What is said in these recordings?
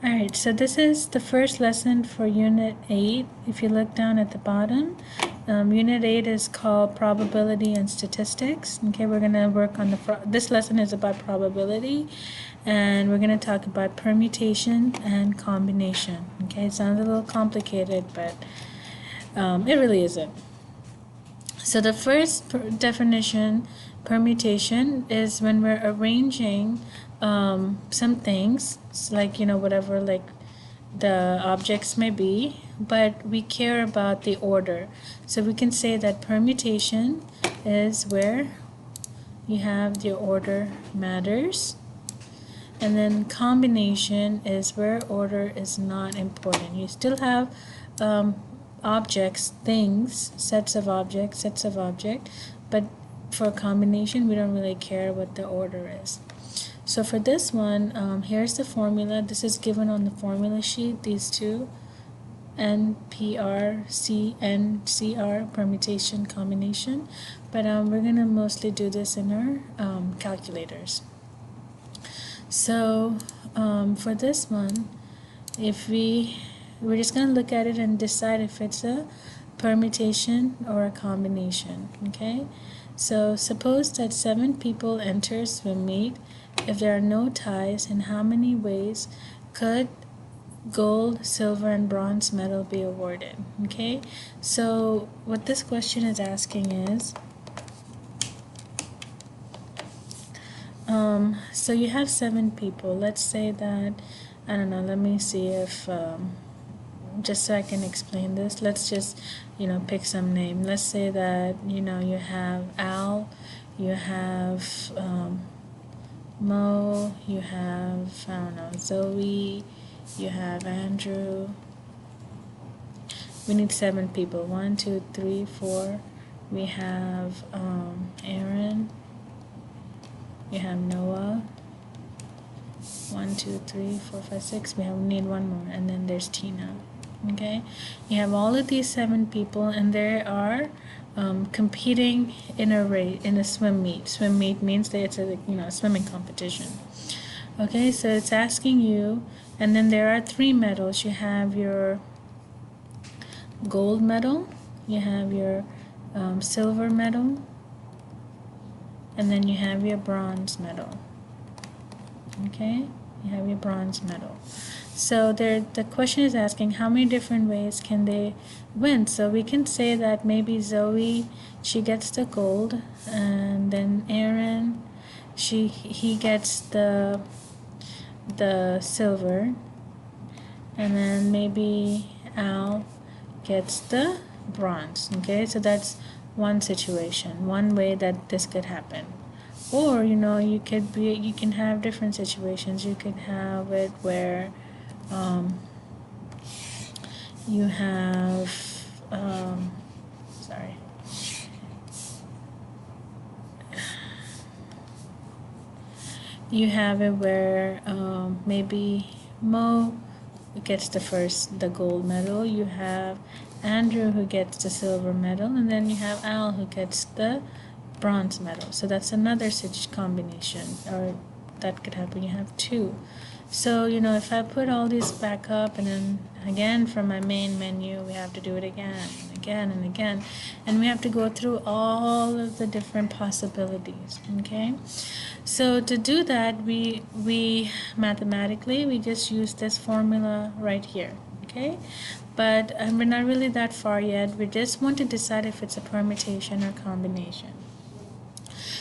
Alright, so this is the first lesson for Unit 8. If you look down at the bottom, Unit 8 is called Probability and Statistics. Okay, we're going to work on this lesson is about probability, and we're going to talk about permutation and combination. Okay, it sounds a little complicated, but it really isn't. So the first definition, permutation, is when we're arranging some things, like, whatever, like the objects may be, but we care about the order. So we can say that permutation is where you have the order matters, and then combination is where order is not important. You still have objects, things, sets of objects, but for combination we don't really care what the order is. So for this one, here's the formula. This is given on the formula sheet, these two, NPR, CNCR, permutation, combination, but we're going to mostly do this in our calculators. So for this one, if we're just going to look at it and decide if it's a permutation or a combination. Okay, so suppose that 7 people enter swim meet. If there are no ties, in how many ways could gold, silver, and bronze medal be awarded? Okay, so what this question is asking is, so you have 7 people. Let's say that, I don't know, let me see if just so I can explain this, let's just pick some name. Let's say that you have Al, you have Mo, you have, I don't know, Zoe, you have Andrew. We need 7 people. 1, 2, 3, 4. We have Aaron. You have Noah. 1, 2, 3, 4, 5, 6. We need one more, and then there's Tina. Okay, you have all of these 7 people, and they are competing in a race, in a swim meet. Swim meet means that it's a swimming competition. Okay, so it's asking you, and then there are 3 medals. You have your gold medal, you have your silver medal, and then you have your bronze medal. Okay, you have your bronze medal. So the question is asking how many different ways can they win. So we can say that maybe Zoe, she gets the gold, and then Aaron, he gets the silver, and then maybe Al gets the bronze. Okay, so that's one situation, one way that this could happen. Or you can have different situations. You could have it where you have sorry, you have it where maybe Mo gets the gold medal, you have Andrew who gets the silver medal, and then you have Al who gets the bronze medal. So that's another combination, or that could happen. You have 2. So if I put all these back up, and then again from my main menu, we have to do it again and again and again, and we have to go through all of the different possibilities. Okay, so to do that, we mathematically we just use this formula right here. Okay, but we're not really that far yet. We just want to decide if it's a permutation or combination.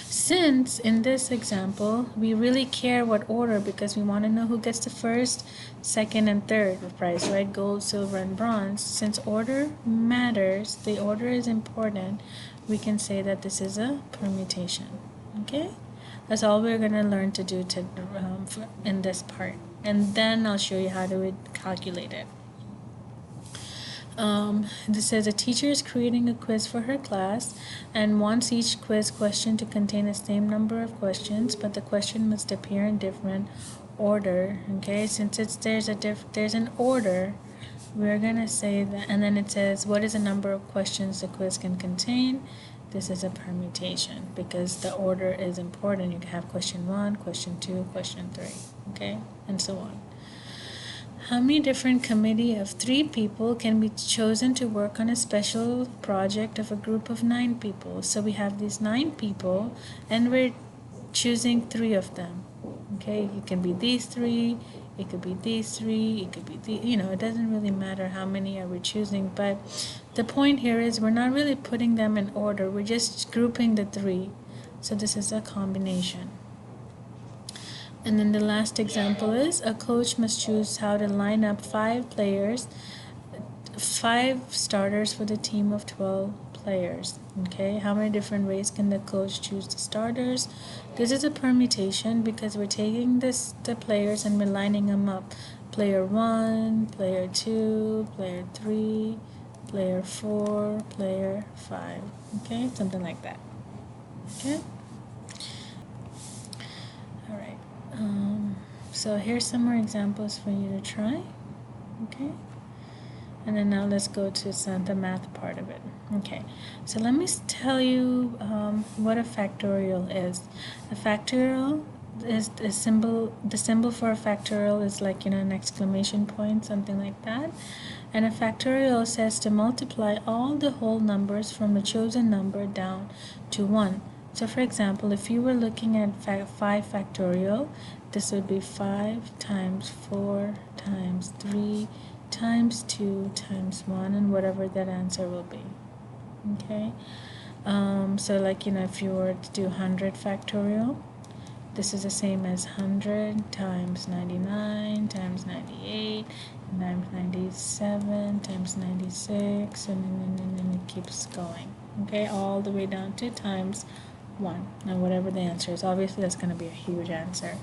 Since in this example we really care what order, because we want to know who gets the first, second, and third prize, right? Gold, silver, and bronze. Since order matters, the order is important, we can say that this is a permutation. Okay, that's all we're going to learn to do in this part, and then I'll show you how to calculate it. This says a teacher is creating a quiz for her class and wants each quiz question to contain the same number of questions, but the question must appear in different order. Okay, since there's an order, we're gonna say that, and then it says what is the number of questions the quiz can contain. This is a permutation because the order is important. You can have question 1, question 2, question 3, okay, and so on. How many different committee of 3 people can be chosen to work on a special project of a group of 9 people? So we have these 9 people and we're choosing 3 of them. Okay, it can be these 3, it could be these 3, it could be it doesn't really matter how many are we choosing, but the point here is we're not really putting them in order, we're just grouping the 3. So this is a combination. And then the last example is a coach must choose how to line up 5 players, 5 starters for the team of 12 players. Okay, how many different ways can the coach choose the starters? This is a permutation because we're taking the players and we're lining them up. Player 1, player 2, player 3, player 4, player 5. Okay, something like that. Okay. All right. So here's some more examples for you to try. Okay. And then now let's go to the math part of it. Okay, so let me tell you what a factorial is. A factorial is the symbol for a factorial is like an exclamation point, something like that. And a factorial says to multiply all the whole numbers from the chosen number down to 1. So for example, if you were looking at 5 factorial, this would be 5 times 4 times 3 times 2 times 1, and whatever that answer will be. Okay, so like if you were to do 100 factorial, this is the same as 100 times 99 times 98 times 97 times 96, and then it keeps going. Okay, all the way down to times 1, and whatever the answer is, obviously that's going to be a huge answer.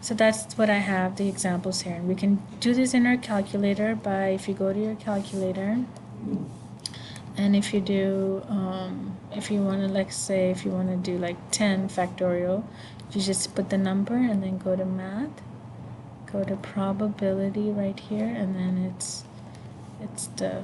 So that's what I have, the examples here. And we can do this in our calculator by, if you go to your calculator, and if you do, if you want to, like say, if you want to do like 10 factorial, you just put the number and then go to math, go to probability right here, and then it's the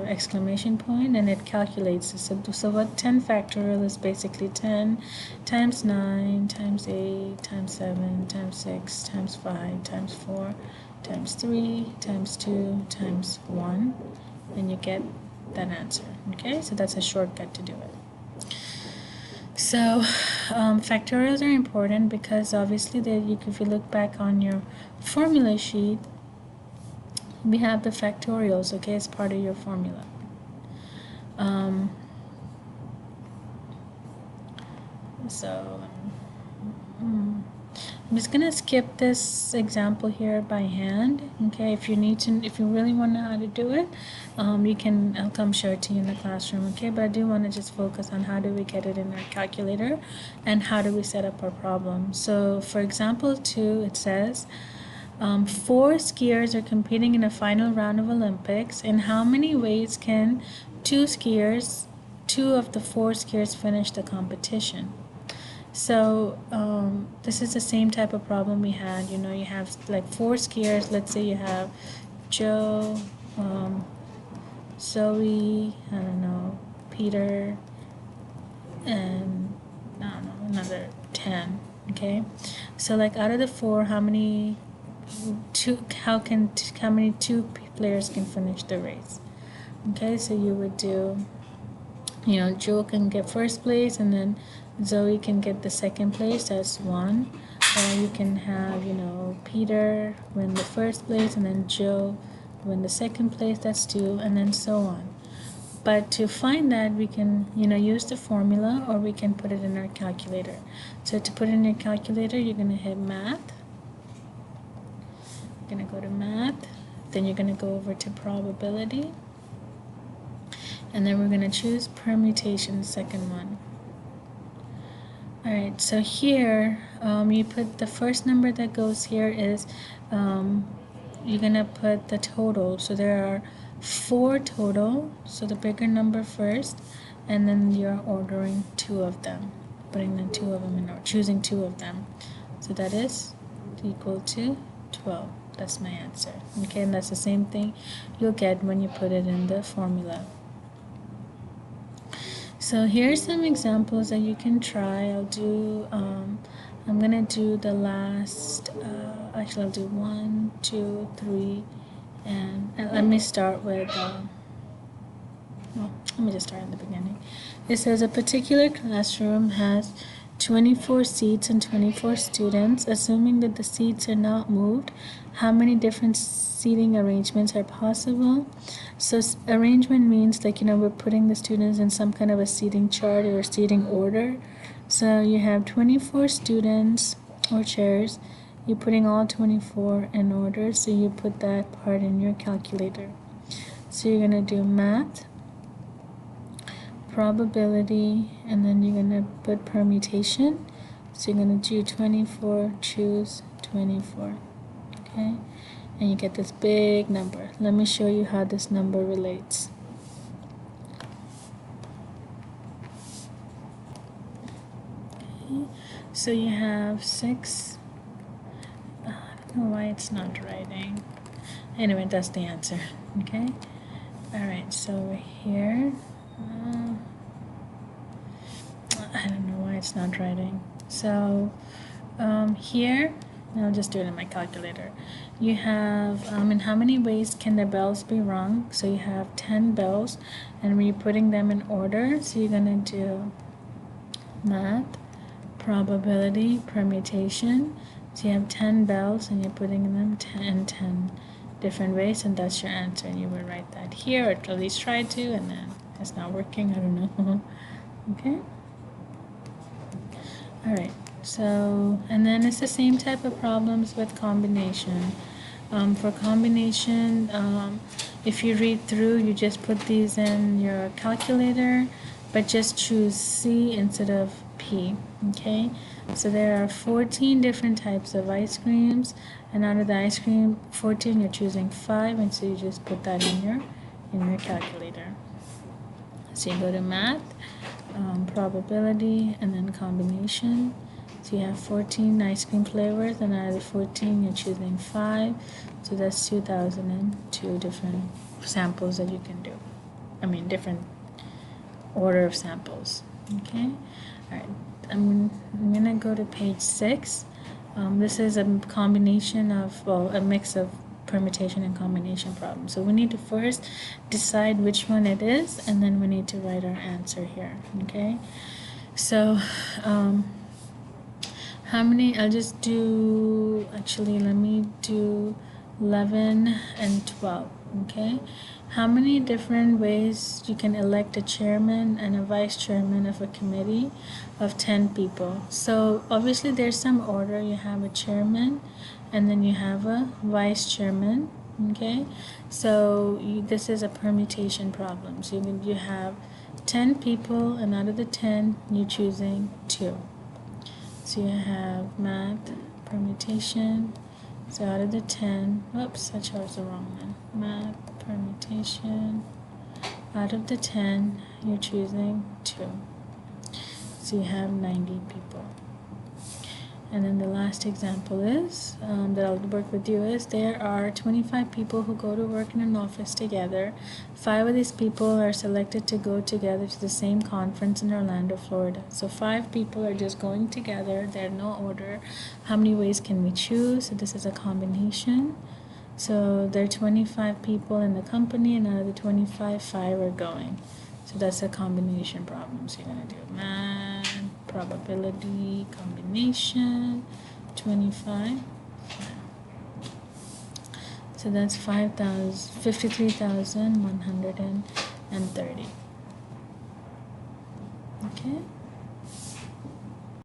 exclamation point, and it calculates this. So what 10 factorial is basically 10 times 9 times 8 times 7 times 6 times 5 times 4 times 3 times 2 times 1, and you get that answer. Okay, so that's a shortcut to do it. So factorials are important because obviously if you look back on your formula sheet, we have the factorials, okay, as part of your formula. I'm just gonna skip this example here by hand. Okay, if you really want to know how to do it, I'll come show it to you in the classroom. Okay, but I do want to just focus on how do we get it in our calculator and how do we set up our problem. So for example 2, it says 4 skiers are competing in a final round of Olympics. In how many ways can 2 of the 4 skiers finish the competition? So this is the same type of problem we had. You have like 4 skiers. Let's say you have Joe, Zoe, I don't know, Peter, and I don't know, another 10. Okay, so like out of the 4, how many 2 players can finish the race? Okay, so you would do, Joe can get first place, and then Zoe can get the second place, that's 1. Or you can have, Peter win the first place, and then Joe win the second place, that's 2, and then so on. But to find that, we can, use the formula, or we can put it in our calculator. So to put it in your calculator, you're going to hit math. You're going to go to math. Then you're going to go over to probability. And then we're going to choose permutation, the second one. Alright, so here, you put the first number that goes here is, you're going to put the total. So there are 4 total, so the bigger number first, and then you're ordering 2 of them, putting the 2 of them in, or choosing 2 of them. So that is equal to 12. That's my answer. Okay, and that's the same thing you'll get when you put it in the formula. So here's some examples that you can try. I'm gonna do the last, actually I'll do 1, 2, 3, and let me start with, well, let me just start in the beginning. It says a particular classroom has 24 seats and 24 students. Assuming that the seats are not moved, how many different seating arrangements are possible? So arrangement means, like, we're putting the students in some kind of a seating chart or seating order. So you have 24 students or chairs. You're putting all 24 in order, so you put that part in your calculator. So you're going to do math, probability, and then you're going to put permutation. So you're going to do 24, choose 24. Okay? And you get this big number. Let me show you how this number relates. Okay. So you have 6. I don't know why it's not writing. Anyway, that's the answer. Okay? Alright, so over here, I don't know why it's not writing. So here, I'll just do it in my calculator. You have, in how many ways can the bells be rung? So you have 10 bells, and when you're putting them in order, so you're going to do math, probability, permutation. So you have 10 bells, and you're putting them 10 different ways, and that's your answer. And you would write that here, or at least try to, and then it's not working, I don't know. Okay? Alright, so, and then it's the same type of problems with combination. For combination, if you read through, you just put these in your calculator, but just choose C instead of P, okay? So there are 14 different types of ice creams, and out of the ice cream, 14, you're choosing 5, and so you just put that in your calculator. So you go to math, probability, and then combination. So you have 14 ice cream flavors, and out of the 14, you're choosing 5. So that's 2002 different samples that you can do. I mean, different order of samples. Okay? Alright, I'm going to go to page 6. This is a combination of, well, a mix of permutation and combination problems. So we need to first decide which one it is, and then we need to write our answer here. Okay? So, how many? I'll just do, actually, let me do 11 and 12. Okay? How many different ways you can elect a chairman and a vice chairman of a committee of 10 people? So obviously there's some order. You have a chairman, and then you have a vice chairman. Okay, so this is a permutation problem. So you have 10 people, and out of the 10, you're choosing 2. So you have math, permutation. So out of the 10, whoops, I chose the wrong one. Math, permutation. Out of the 10, you're choosing 2. So you have 90 people. And then the last example is, that I'll work with you, is there are 25 people who go to work in an office together. 5 of these people are selected to go together to the same conference in Orlando, Florida. So 5 people are just going together. They're no order. How many ways can we choose? So this is a combination. So there are 25 people in the company, and out of the 25, 5 are going. So that's a combination problem. So you're going to do math, probability, combination, 25. So that's 53,130. Okay?